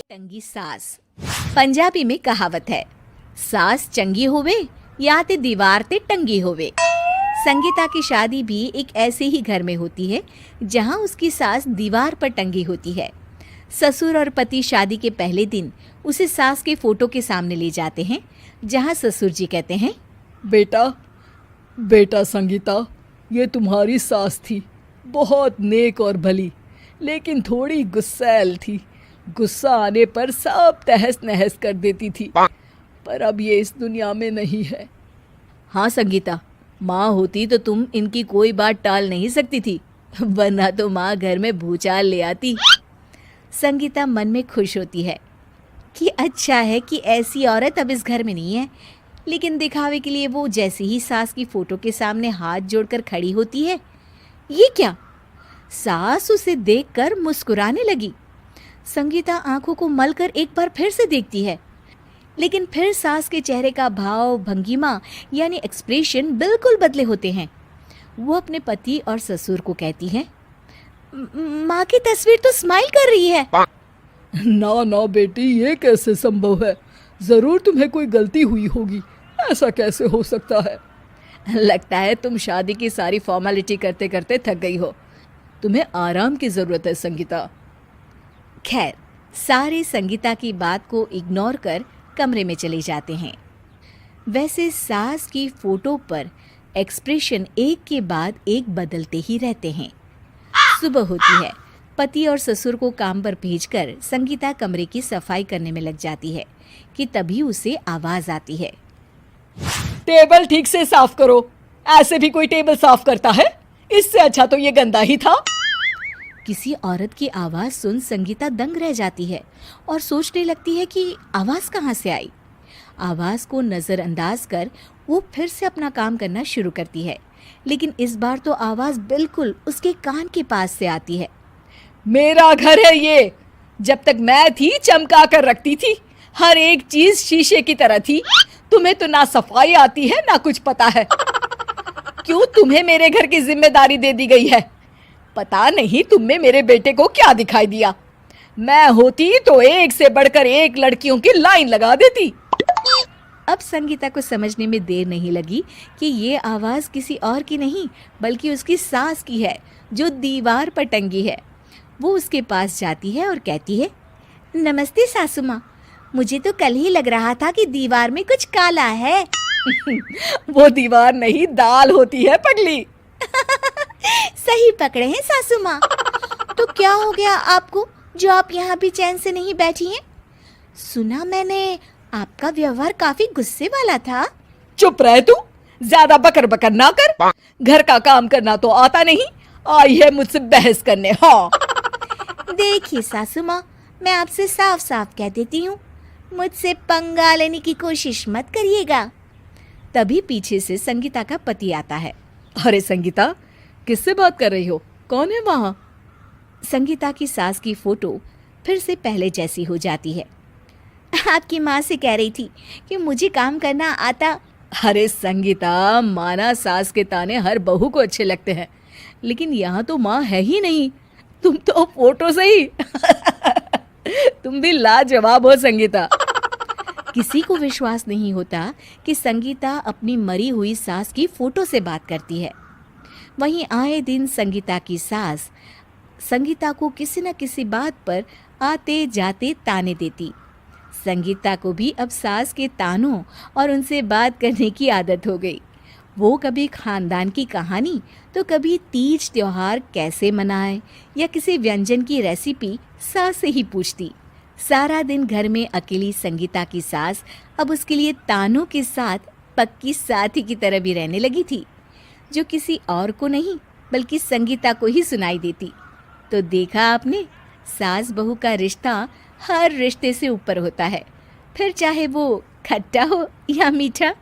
टंगी सास। पंजाबी में कहावत है, सास चंगी होवे या ते दीवार ते टंगी होवे। संगीता की शादी भी एक ऐसे ही घर में होती है जहां उसकी सास दीवार पर टंगी होती है। ससुर और पति शादी के पहले दिन उसे सास के फोटो के सामने ले जाते हैं, जहां ससुर जी कहते हैं, बेटा बेटा संगीता, ये तुम्हारी सास थी, बहुत नेक और भली, लेकिन थोड़ी गुस्सैल थी। गुस्सा आने पर सब तहस नहस कर देती थी, पर अब ये इस दुनिया में नहीं है। हाँ संगीता, माँ होती तो तुम इनकी कोई बात टाल नहीं सकती थी, वरना तो माँ घर में भूचाल ले आती। संगीता मन में खुश होती है कि अच्छा है कि ऐसी औरत अब इस घर में नहीं है, लेकिन दिखावे के लिए वो जैसे ही सास की फोटो के सामने हाथ जोड़कर खड़ी होती है, ये क्या? सास उसे देखकर मुस्कुराने लगी। संगीता आंखों को मलकर एक बार फिर से देखती है, लेकिन फिर सास के चेहरे का भाव, भंगिमा यानी एक्सप्रेशन बिल्कुल बदले होते हैं। वो अपने पति और ससुर को कहती है, माँ की तस्वीर तो स्माइल कर रही है। ना ना बेटी, ये कैसे संभव है? जरूर तुम्हें कोई गलती हुई होगी, ऐसा कैसे हो सकता है? लगता है तुम शादी की सारी फॉर्मेलिटी करते करते थक गई हो, तुम्हें आराम की जरूरत है संगीता। खैर, सारे संगीता की बात को इग्नोर कर कमरे में चले जाते हैं। वैसे सास की फोटो पर एक्सप्रेशन एक के बाद एक बदलते ही रहते हैं। सुबह होती है, पति और ससुर को काम पर भेजकर संगीता कमरे की सफाई करने में लग जाती है कि तभी उसे आवाज आती है, टेबल ठीक से साफ करो। ऐसे भी कोई टेबल साफ करता है? इससे अच्छा तो ये गंदा ही था। किसी औरत की आवाज सुन संगीता दंग रह जाती है और सोचने लगती है कि आवाज कहाँ से आई। आवाज को नजरअंदाज कर वो फिर से अपना काम करना शुरू करती है, लेकिन इस बार तो आवाज बिल्कुल उसके कान के पास से आती है। मेरा घर है ये। जब तक मैं थी चमका कर रखती थी, हर एक चीज शीशे की तरह थी। तुम्हें तो ना सफाई आती है ना कुछ पता है। क्यों तुम्हें मेरे घर की जिम्मेदारी दे दी गई है? पता नहीं तुम में मेरे बेटे को क्या दिखाई दिया। मैं होती तो एक से बढ़कर एक लड़कियों की लाइन लगा देती। अब संगीता को समझने में देर नहीं लगी कि ये आवाज किसी और की नहीं बल्कि उसकी सास की है, जो दीवार पर टंगी है। वो उसके पास जाती है और कहती है, नमस्ते सासू माँ, मुझे तो कल ही लग रहा था कि दीवार में कुछ काला है। वो दीवार नहीं, दाल होती है पगली। सही पकड़े हैं सासू माँ। तो क्या हो गया आपको जो आप यहाँ भी चैन से नहीं बैठी हैं? सुना मैंने आपका व्यवहार काफी गुस्से वाला था। चुप रह तू, ज्यादा बकर बकर ना कर। घर का काम करना तो आता नहीं, आई है मुझसे बहस करने। हाँ देखिए सासू माँ, मैं आपसे साफ साफ कह देती हूँ, मुझसे पंगा लेने की कोशिश मत करिएगा। तभी पीछे से संगीता का पति आता है। अरे संगीता, किससे बात कर रही हो? कौन है वहाँ? संगीता की सास की फोटो फिर से पहले जैसी हो जाती है। आपकी माँ से कह रही थी कि मुझे काम करना आता। अरे संगीता, माना सास के ताने हर बहू को अच्छे लगते हैं, लेकिन यहाँ तो माँ है ही नहीं, तुम तो फोटो से ही। तुम भी लाजवाब हो संगीता। किसी को विश्वास नहीं होता कि संगीता अपनी मरी हुई सास की फोटो से बात करती है। वहीं आए दिन संगीता की सास संगीता को किसी न किसी बात पर आते जाते ताने देती। संगीता को भी अब सास के तानों और उनसे बात करने की आदत हो गई। वो कभी खानदान की कहानी तो कभी तीज त्योहार कैसे मनाए या किसी व्यंजन की रेसिपी सास से ही पूछती। सारा दिन घर में अकेली संगीता की सास अब उसके लिए तानों के साथ पक्की साथी की तरह भी रहने लगी थी, जो किसी और को नहीं बल्कि संगीता को ही सुनाई देती। तो देखा आपने, सास बहू का रिश्ता हर रिश्ते से ऊपर होता है, फिर चाहे वो खट्टा हो या मीठा।